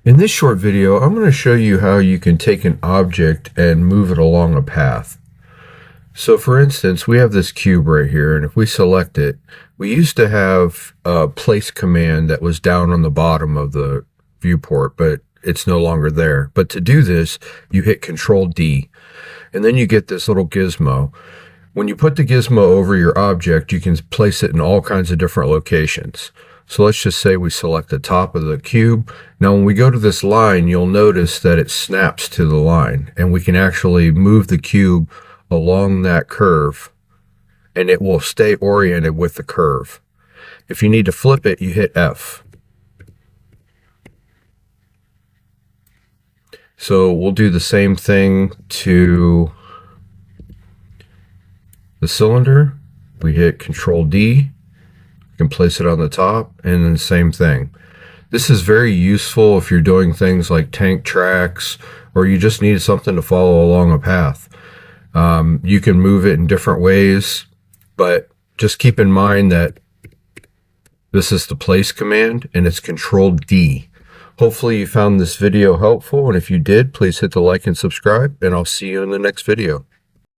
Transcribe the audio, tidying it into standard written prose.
In this short video, I'm going to show you how you can take an object and move it along a path. So for instance, we have this cube right here, and if we select it, we used to have a place command that was down on the bottom of the viewport, but it's no longer there. But to do this, you hit Control D, and then you get this little gizmo. When you put the gizmo over your object, you can place it in all kinds of different locations. So let's just say we select the top of the cube. Now when we go to this line, you'll notice that it snaps to the line, and we can actually move the cube along that curve, and it will stay oriented with the curve. If you need to flip it, you hit F. So we'll do the same thing to the cylinder. We hit Control D. You can place it on the top, and then the same thing. This is very useful if you're doing things like tank tracks, or you just need something to follow along a path. You can move it in different ways, but just keep in mind that this is the place command, and it's Control D. Hopefully you found this video helpful, and if you did, please hit the like and subscribe, and I'll see you in the next video.